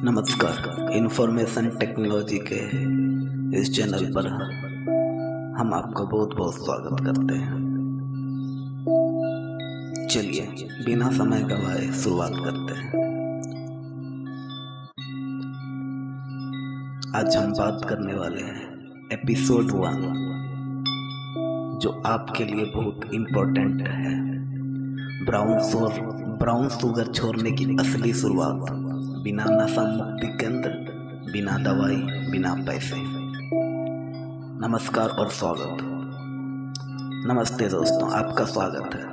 नमस्कार। Information technology के इस चैनल पर हम आपका बहुत बहुत स्वागत करते हैं। चलिए बिना समय गवाए शुरुआत करते हैं। आज हम बात करने वाले हैं एपिसोड 1, जो आपके लिए बहुत इम्पोर्टेंट है। ब्राउन शुगर छोड़ने की असली शुरुआत, बिना नशा मुक्ति केंद्र, बिना दवाई, बिना पैसे। नमस्कार और स्वागत। नमस्ते दोस्तों, आपका स्वागत है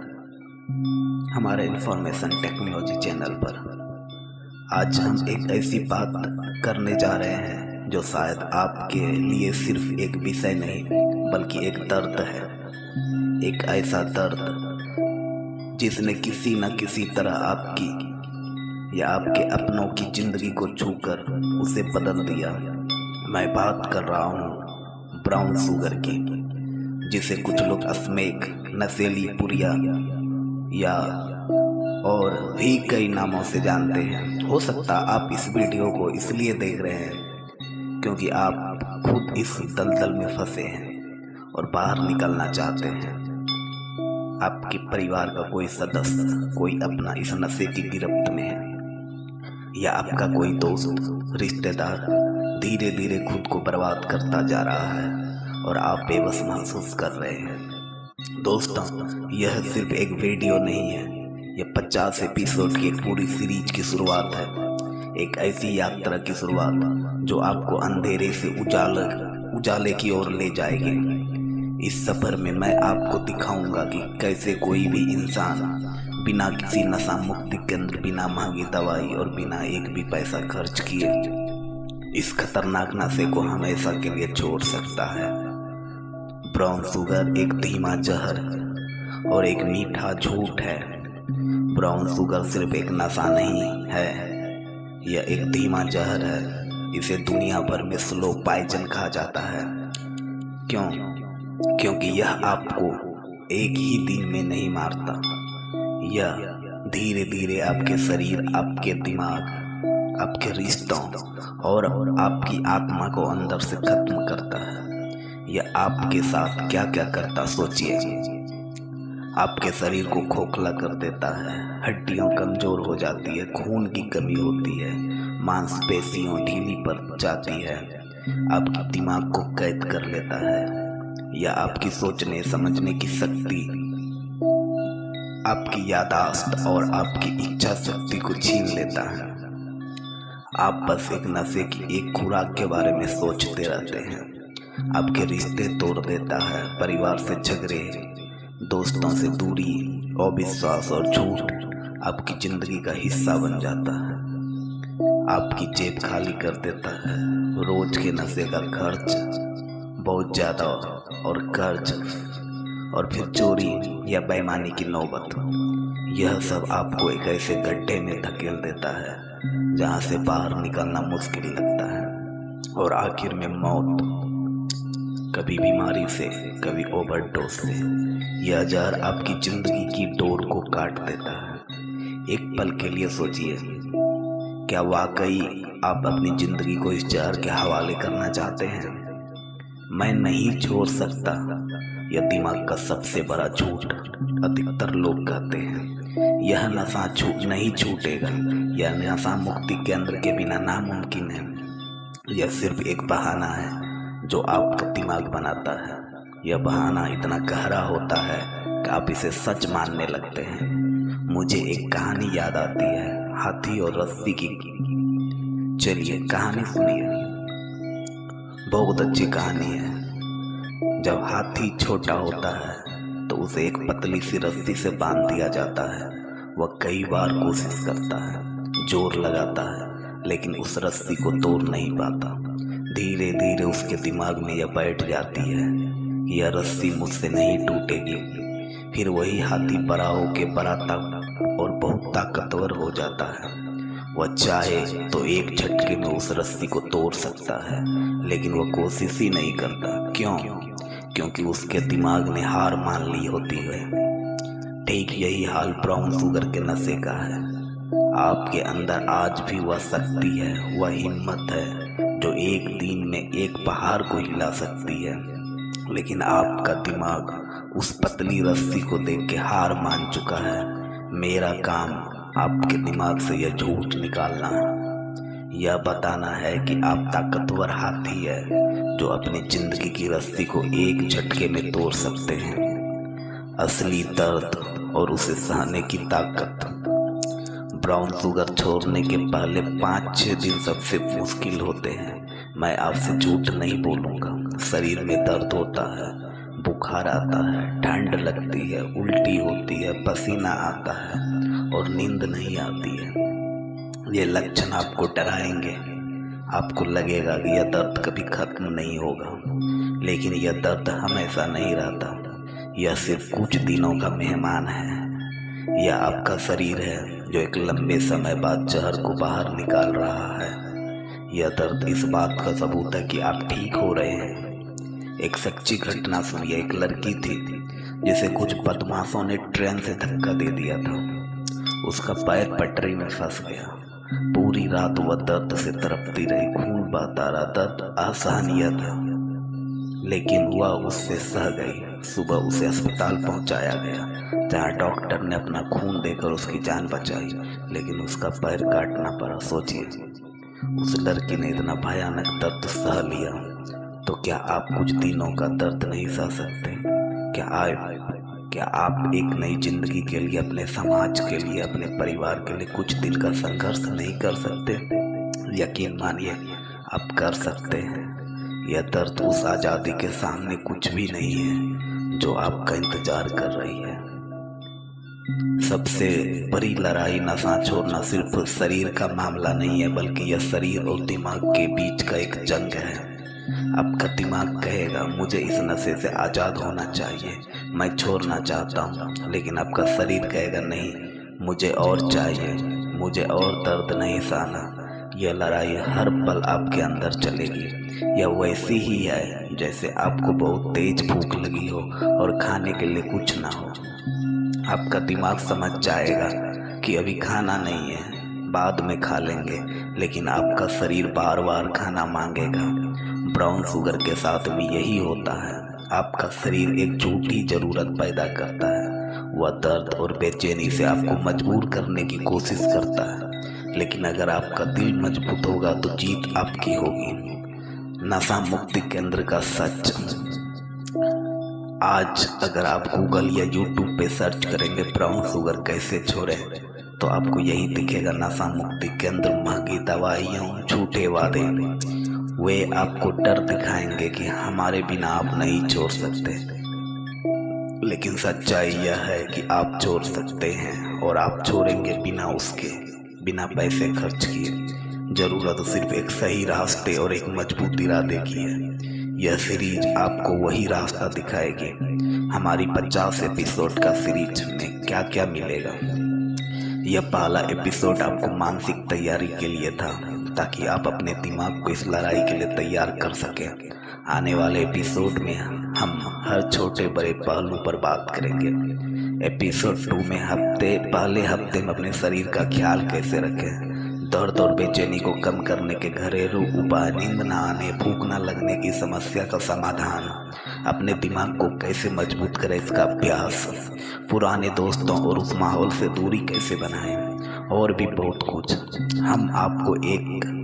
हमारे इंफॉर्मेशन टेक्नोलॉजी चैनल पर। आज हम एक ऐसी बात करने जा रहे हैं जो शायद आपके लिए सिर्फ एक विषय नहीं बल्कि एक दर्द है। एक ऐसा दर्द जिसने किसी न किसी तरह आपकी या आपके अपनों की जिंदगी को छूकर उसे बदल दिया। मैं बात कर रहा हूँ ब्राउन शुगर की, जिसे कुछ लोग स्मैक, नशीली पुड़िया या और भी कई नामों से जानते हैं। हो सकता आप इस वीडियो को इसलिए देख रहे हैं क्योंकि आप खुद इस दलदल में फंसे हैं और बाहर निकलना चाहते हैं। आपके परिवार का कोई सदस्य, कोई अपना इस नशे की गिरफ्त में है, या आपका कोई दोस्त, रिश्तेदार धीरे धीरे खुद को बर्बाद करता जा रहा है और आप बेबस महसूस कर रहे हैं। दोस्तों, यह सिर्फ एक वीडियो नहीं है, यह 50 एपिसोड की एक पूरी सीरीज की शुरुआत है। एक ऐसी यात्रा की शुरुआत जो आपको अंधेरे से उजाले की ओर ले जाएगी। इस सफर में मैं आपको दिखाऊंगा कि कैसे कोई भी इंसान बिना किसी नशा मुक्ति केंद्र, बिना महंगी दवाई और बिना एक भी पैसा खर्च किए इस खतरनाक नशे को हमेशा के लिए छोड़ सकता है। ब्राउन शुगर एक धीमा जहर और एक मीठा झूठ है। ब्राउन शुगर सिर्फ एक नशा नहीं है, यह एक धीमा जहर है। इसे दुनिया भर में स्लो पॉइजन कहा जाता है। क्योंकि यह आपको एक ही दिन में नहीं मारता, यह धीरे धीरे आपके शरीर, आपके दिमाग, आपके रिश्तों और आपकी आत्मा को अंदर से खत्म करता है। यह आपके साथ क्या क्या करता सोचिए। आपके शरीर को खोखला कर देता है, हड्डियां कमजोर हो जाती है, खून की कमी होती है, मांसपेशियां ढीली पड़ जाती है, आपके दिमाग को कैद कर लेता है, या आपकी सोचने समझने की शक्ति, आपकी याददाश्त और आपकी इच्छा शक्ति को छीन लेता है। आप बस एक नशे की एक खुराक के बारे में सोचते रहते हैं। आपके रिश्ते तोड़ देता है, परिवार से झगड़े, दोस्तों से दूरी, अविश्वास और झूठ आपकी जिंदगी का हिस्सा बन जाता है। आपकी जेब खाली कर देता है। रोज के नशे का खर्च बहुत ज्यादा और कर्ज और फिर चोरी या बेईमानी की नौबत, यह सब आपको एक ऐसे गड्ढे में धकेल देता है जहां से बाहर निकलना मुश्किल लगता है। और आखिर में मौत, कभी बीमारी से, कभी ओवरडोज से। यह जहर आपकी जिंदगी की डोर को काट देता है। एक पल के लिए सोचिए, क्या वाकई आप अपनी जिंदगी को इस जहर के हवाले करना चाहते हैं? मैं नहीं छोड़ सकता, यह दिमाग का सबसे बड़ा झूठ। अधिकतर लोग कहते हैं यह नशा नहीं छूटेगा, यह नशा मुक्ति केंद्र के बिना नामुमकिन है। यह सिर्फ एक बहाना है जो आपका दिमाग बनाता है। यह बहाना इतना गहरा होता है कि आप इसे सच मानने लगते हैं। मुझे एक कहानी याद आती है, हाथी और रस्सी की। चलिए कहानी सुनिए, बहुत अच्छी कहानी है। जब हाथी छोटा होता है तो उसे एक पतली सी रस्सी से बांध दिया जाता है। वह कई बार कोशिश करता है, जोर लगाता है, लेकिन उस रस्सी को तोड़ नहीं पाता। धीरे धीरे उसके दिमाग में यह बैठ जाती है, यह रस्सी मुझसे नहीं टूटेगी। फिर वही हाथी बड़ा होके बड़ा और बहुत ताकतवर हो जाता है। वह चाहे तो एक झटके में उस रस्सी को तोड़ सकता है, लेकिन वह कोशिश ही नहीं करता। क्योंकि उसके दिमाग ने हार मान ली होती है। ठीक यही हाल ब्राउन शुगर के नशे का है। आपके अंदर आज भी वह शक्ति है, वह हिम्मत है जो एक दिन में एक पहाड़ को हिला सकती है। लेकिन आपका दिमाग उस पतली रस्सी को देख के हार मान चुका है। मेरा काम आपके दिमाग से यह झूठ निकालना है, यह बताना है कि आप ताकतवर हाथी है जो अपनी जिंदगी की रस्सी को एक झटके में तोड़ सकते हैं। असली दर्द और उसे सहने की ताकत। ब्राउन शुगर छोड़ने के पहले 5-6 दिन सबसे मुश्किल होते हैं। मैं आपसे झूठ नहीं बोलूँगा। शरीर में दर्द होता है, बुखार आता है, ठंड लगती है, उल्टी होती है, पसीना आता है और नींद नहीं आती है। ये लक्षण आपको डराएंगे। आपको लगेगा कि यह दर्द कभी खत्म नहीं होगा, लेकिन यह दर्द हमेशा नहीं रहता। यह सिर्फ कुछ दिनों का मेहमान है। यह आपका शरीर है जो एक लंबे समय बाद जहर को बाहर निकाल रहा है। यह दर्द इस बात का सबूत है कि आप ठीक हो रहे हैं। एक सच्ची घटना सुनिए। एक लड़की थी जिसे कुछ बदमाशों ने ट्रेन से धक्का दे दिया था। उसका पैर पटरी में फंस गया। पूरी रात वह दर्द से तड़पती रही, खून बहता रहा, दर्द असहनीय था, लेकिन वह उससे सह गई। सुबह उसे अस्पताल पहुंचाया गया, जहां डॉक्टर ने अपना खून देकर उसकी जान बचाई, लेकिन उसका पैर काटना पड़ा। सोचिए, उस लड़की ने इतना भयानक दर्द सह लिया, तो क्या आप कुछ दिनों का दर्द नहीं सह सकते? क्या आप एक नई जिंदगी के लिए, अपने समाज के लिए, अपने परिवार के लिए कुछ दिन का संघर्ष नहीं कर सकते? यकीन मानिए, आप कर सकते हैं। यह दर्द उस आज़ादी के सामने कुछ भी नहीं है जो आपका इंतजार कर रही है। सबसे बड़ी लड़ाई नशा छोड़ना सिर्फ शरीर का मामला नहीं है, बल्कि यह शरीर और दिमाग के बीच का एक जंग है। आपका दिमाग कहेगा मुझे इस नशे से आज़ाद होना चाहिए, मैं छोड़ना चाहता हूँ, लेकिन आपका शरीर कहेगा नहीं, मुझे और चाहिए, मुझे और दर्द नहीं सहना। यह लड़ाई हर पल आपके अंदर चलेगी। यह वैसी ही है जैसे आपको बहुत तेज भूख लगी हो और खाने के लिए कुछ ना हो। आपका दिमाग समझ जाएगा कि अभी खाना नहीं है, बाद में खा लेंगे, लेकिन आपका शरीर बार बार खाना मांगेगा। ब्राउन शुगर के साथ भी यही होता है। आपका शरीर एक झूठी जरूरत पैदा करता है। वह दर्द और बेचैनी से आपको मजबूर करने की कोशिश करता है, लेकिन अगर आपका दिल मजबूत होगा तो जीत आपकी होगी। नशा मुक्ति केंद्र का सच। आज अगर आप गूगल या यूट्यूब पे सर्च करेंगे ब्राउन शुगर कैसे छोड़े, तो आपको यही दिखेगा। नशा मुक्ति केंद्र, महंगी दवाइयों, झूठे वादे। वे आपको डर दिखाएंगे कि हमारे बिना आप नहीं छोड़ सकते, लेकिन सच्चाई यह है कि आप छोड़ सकते हैं, और आप छोड़ेंगे बिना पैसे खर्च किए। जरूरत सिर्फ एक सही रास्ते और एक मजबूत इरादे की है। यह सीरीज आपको वही रास्ता दिखाएगी। हमारी 50 एपिसोड का सीरीज में क्या क्या मिलेगा। यह पहला एपिसोड आपको मानसिक तैयारी के लिए था, ताकि आप अपने दिमाग को इस लड़ाई के लिए तैयार कर सकें। आने वाले एपिसोड में हम हर छोटे बड़े पहलू पर बात करेंगे। एपिसोड 2 में पहले हफ्ते में अपने शरीर का ख्याल कैसे रखें, दर्द और बेचैनी को कम करने के घरेलू उपाय, नींद न आने, भूख न लगने की समस्या का समाधान, अपने दिमाग को कैसे मजबूत करें इसका अभ्यास, पुराने दोस्तों और उस माहौल से दूरी कैसे बनाएं, और भी बहुत कुछ। हम आपको एक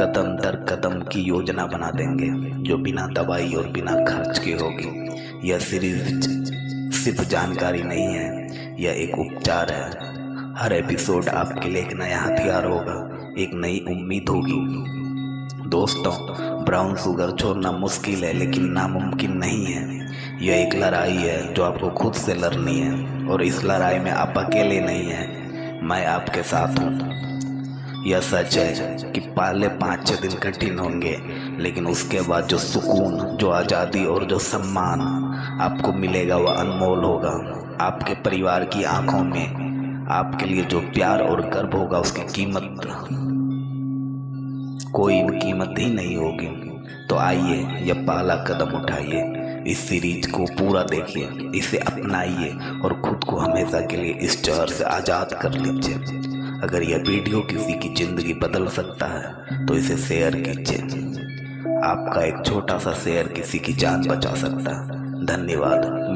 कदम दर कदम की योजना बना देंगे जो बिना दवाई और बिना खर्च के होगी। यह सीरीज सिर्फ जानकारी नहीं है, यह एक उपचार है। हर एपिसोड आपके लिए एक नया हथियार होगा, एक नई उम्मीद होगी। दोस्तों, ब्राउन शुगर छोड़ना मुश्किल है, लेकिन नामुमकिन नहीं है। यह एक लड़ाई है जो आपको खुद से लड़नी है, और इस लड़ाई में आप अकेले नहीं हैं, मैं आपके साथ हूँ। यह सच है कि पहले 5-6 दिन कठिन होंगे, लेकिन उसके बाद जो सुकून, जो आज़ादी और जो सम्मान आपको मिलेगा वह अनमोल होगा। आपके परिवार की आंखों में आपके लिए जो प्यार और गर्व होगा उसकी कीमत कोई कीमत ही नहीं होगी। तो आइए, यह पहला कदम उठाइए। इस सीरीज को पूरा देखिए, इसे अपनाइए और खुद को हमेशा के लिए इस जहर से आज़ाद कर लीजिए। अगर यह वीडियो किसी की ज़िंदगी बदल सकता है तो इसे शेयर कीजिए। आपका एक छोटा सा शेयर किसी की जान बचा सकता है। धन्यवाद।